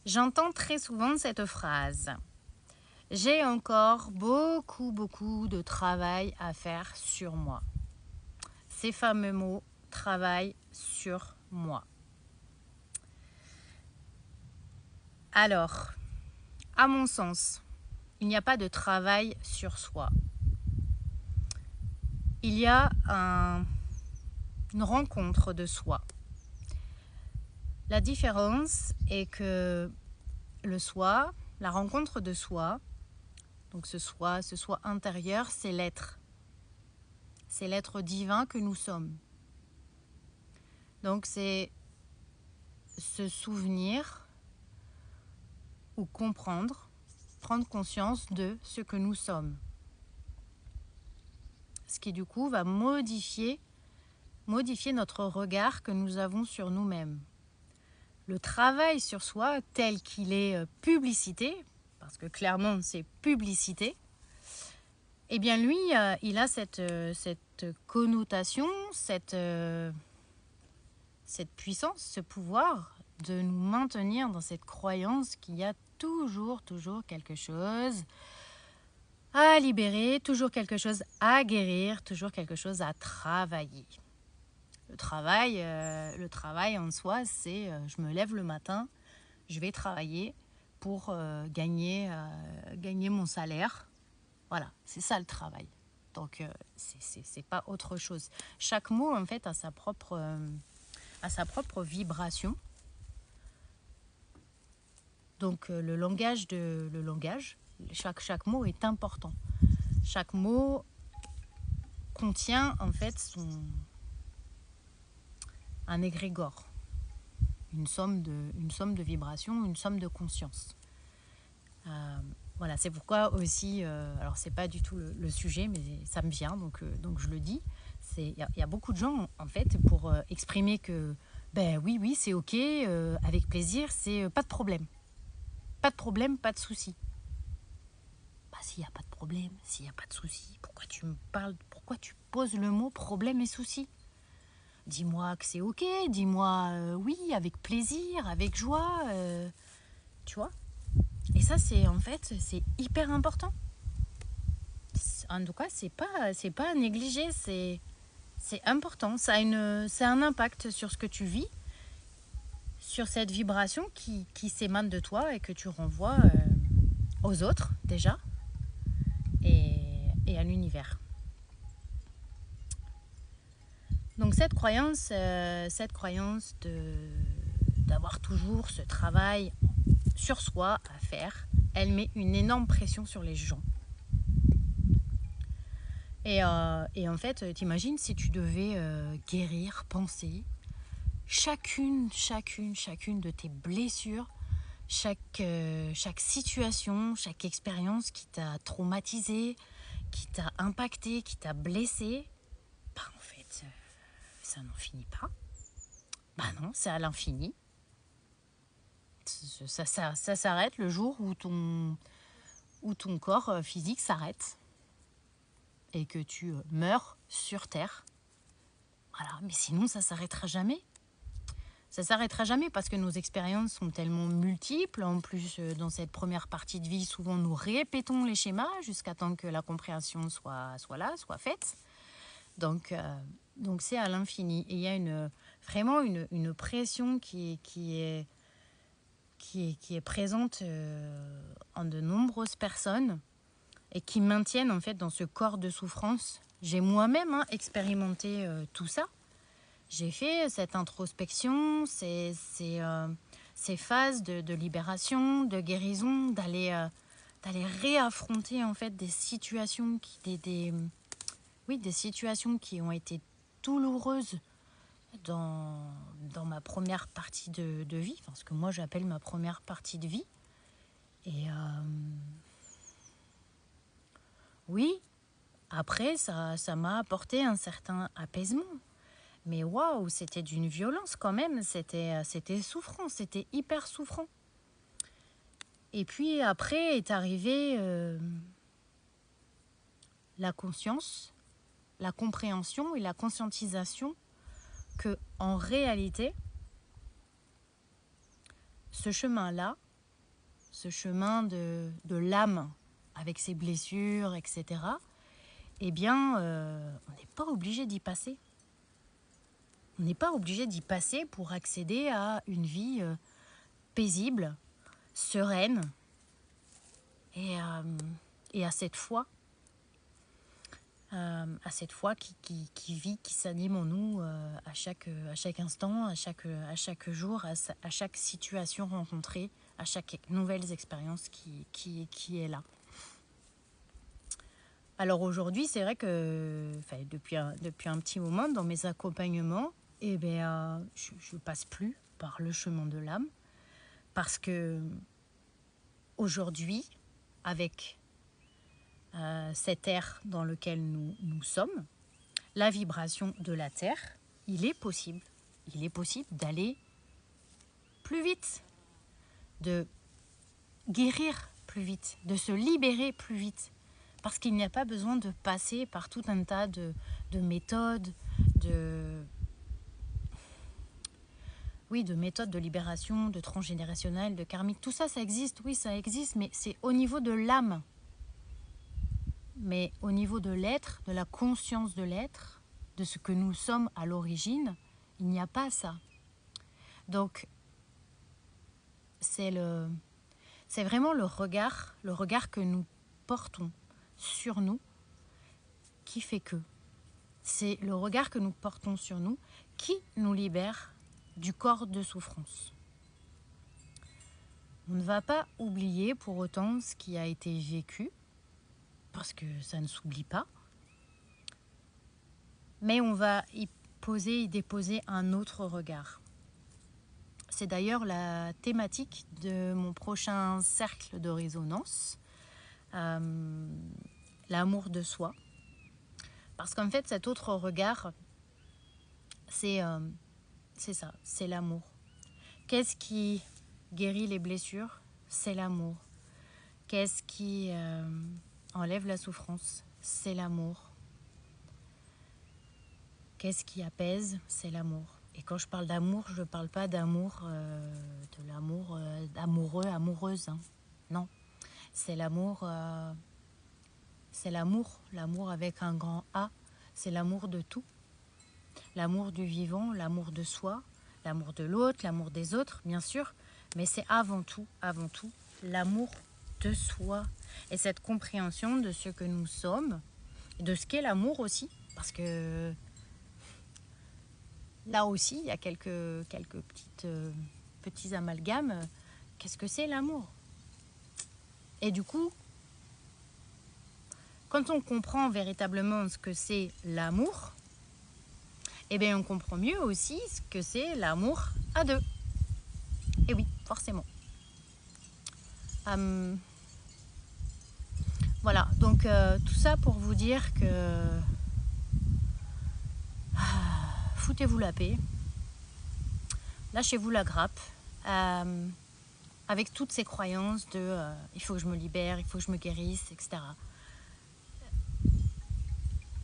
J'entends très souvent cette phrase. J'ai encore beaucoup de travail à faire sur moi. Ces fameux mots, travail sur moi. Alors, à mon sens, il n'y a pas de travail sur soi. Il y a une rencontre de soi. La différence est que le soi, la rencontre de soi, donc ce soi intérieur, c'est l'être. C'est l'être divin que nous sommes. Donc c'est se souvenir ou comprendre, prendre conscience de ce que nous sommes. Ce qui du coup va modifier notre regard que nous avons sur nous-mêmes. Le travail sur soi tel qu'il est publicité, parce que clairement c'est publicité, eh bien lui, il a cette connotation, cette puissance, ce pouvoir de nous maintenir dans cette croyance qu'il y a toujours quelque chose à libérer, toujours quelque chose à guérir, toujours quelque chose à travailler. Le travail en soi, c'est je me lève le matin, je vais travailler pour gagner mon salaire. Voilà, c'est ça le travail. Donc, c'est pas autre chose. Chaque mot, en fait, a sa propre vibration. Donc, le langage, chaque mot est important. Chaque mot contient, en fait, un égrégore. Une somme de vibrations, une somme de conscience. Voilà, c'est pourquoi aussi, alors c'est pas du tout le sujet, mais ça me vient, donc je le dis. Il y a beaucoup de gens, en fait, pour exprimer que, ben oui, c'est ok, avec plaisir, c'est pas de problème. Pas de problème, pas de souci. Bah s'il n'y a pas de problème, s'il n'y a pas de souci, pourquoi tu me parles, pourquoi tu poses le mot problème et souci? Dis-moi que c'est ok, dis-moi oui, avec plaisir, avec joie, tu vois. Et ça, c'est hyper important. En tout cas, c'est pas à négliger, c'est important. Ça a un impact sur ce que tu vis, sur cette vibration qui s'émane de toi et que tu renvoies aux autres déjà et à l'univers. Donc cette croyance d'avoir toujours ce travail sur soi à faire, elle met une énorme pression sur les gens. Et en fait, t'imagines si tu devais guérir, penser chacune de tes blessures, chaque situation, chaque expérience qui t'a traumatisé, qui t'a impacté, qui t'a blessé, bah en fait, ça n'en finit pas. Bah non, c'est à l'infini. Ça s'arrête le jour où ton corps physique s'arrête et que tu meurs sur Terre. Voilà, mais sinon ça s'arrêtera jamais. Ça s'arrêtera jamais parce que nos expériences sont tellement multiples. En plus, dans cette première partie de vie, souvent nous répétons les schémas jusqu'à temps que la compréhension soit là, soit faite. Donc c'est à l'infini. Et il y a vraiment une pression qui est présente en de nombreuses personnes et qui maintiennent en fait dans ce corps de souffrance. J'ai moi-même expérimenté tout ça. J'ai fait cette introspection, ces phases de libération, de guérison, d'aller réaffronter en fait des situations des situations qui ont été douloureuses dans ma première partie de vie, enfin, ce que moi j'appelle ma première partie de vie. Et oui, après ça m'a apporté un certain apaisement. Mais waouh, c'était d'une violence quand même, c'était souffrant, c'était hyper souffrant. Et puis après est arrivée la conscience, la compréhension et la conscientisation que en réalité, ce chemin-là, ce chemin de l'âme avec ses blessures, etc., eh bien, on n'est pas obligé d'y passer. On n'est pas obligé d'y passer pour accéder à une vie paisible, sereine et à cette foi. À cette foi qui vit, qui s'anime en nous à chaque instant, à chaque jour, à chaque situation rencontrée, à chaque nouvelle expérience qui est là. Alors aujourd'hui, c'est vrai que depuis un petit moment, dans mes accompagnements, je ne passe plus par le chemin de l'âme parce que aujourd'hui, avec cette ère dans laquelle nous sommes, la vibration de la Terre, il est possible d'aller plus vite, de guérir plus vite, de se libérer plus vite, parce qu'il n'y a pas besoin de passer par tout un tas de méthodes, de méthodes de libération, de transgénérationnel, de karmique. Tout ça, ça existe, oui, ça existe, mais c'est au niveau de l'âme. Mais au niveau de l'être, de la conscience de l'être, de ce que nous sommes à l'origine, il n'y a pas ça. Donc, c'est vraiment le regard que nous portons sur nous qui fait que. C'est le regard que nous portons sur nous qui nous libère du corps de souffrance. On ne va pas oublier pour autant ce qui a été vécu, parce que ça ne s'oublie pas. Mais on va y déposer un autre regard. C'est d'ailleurs la thématique de mon prochain cercle de résonance, l'amour de soi. Parce qu'en fait, cet autre regard, c'est ça, c'est l'amour. Qu'est-ce qui guérit les blessures? C'est l'amour. Qu'est-ce qui enlève la souffrance? C'est l'amour. Qu'est-ce qui apaise? C'est l'amour. Et quand je parle d'amour, je ne parle pas d'amour, de l'amour amoureux, amoureuse. Hein. Non, c'est l'amour l'amour avec un grand A. C'est l'amour de tout. L'amour du vivant, l'amour de soi, l'amour de l'autre, l'amour des autres, bien sûr. Mais c'est avant tout, l'amour de soi. Et cette compréhension de ce que nous sommes, de ce qu'est l'amour aussi. Parce que là aussi, il y a quelques petits amalgames. Qu'est-ce que c'est l'amour? Et du coup, quand on comprend véritablement ce que c'est l'amour, eh bien, on comprend mieux aussi ce que c'est l'amour à deux. Et oui, forcément. Voilà, donc tout ça pour vous dire que foutez-vous la paix, lâchez-vous la grappe, avec toutes ces croyances de il faut que je me libère, il faut que je me guérisse, etc.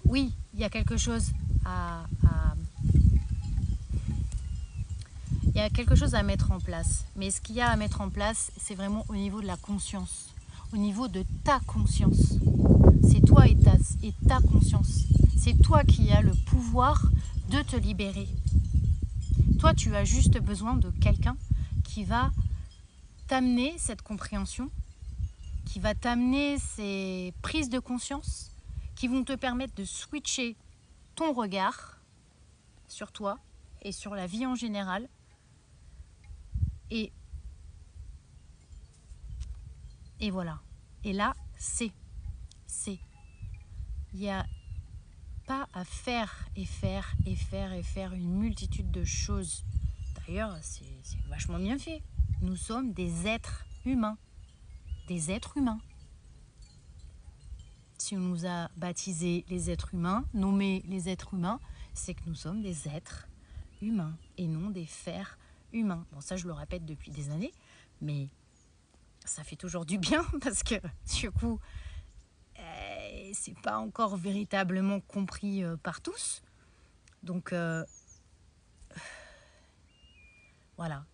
Oui, il y a quelque chose à mettre en place. Mais ce qu'il y a à mettre en place, c'est vraiment au niveau de la conscience, au niveau de ta conscience. C'est toi et ta conscience. C'est toi qui as le pouvoir de te libérer. Toi, tu as juste besoin de quelqu'un qui va t'amener cette compréhension, qui va t'amener ces prises de conscience, qui vont te permettre de switcher ton regard sur toi et sur la vie en général. Et voilà. Et là, c'est. Il n'y a pas à faire une multitude de choses. D'ailleurs, c'est vachement bien fait. Nous sommes des êtres humains. Des êtres humains. Si on nous a baptisés les êtres humains, nommés les êtres humains, c'est que nous sommes des êtres humains et non des fers humains. Bon, ça, je le répète depuis des années, mais ça fait toujours du bien parce que, du coup, c'est pas encore véritablement compris par tous. Donc, voilà.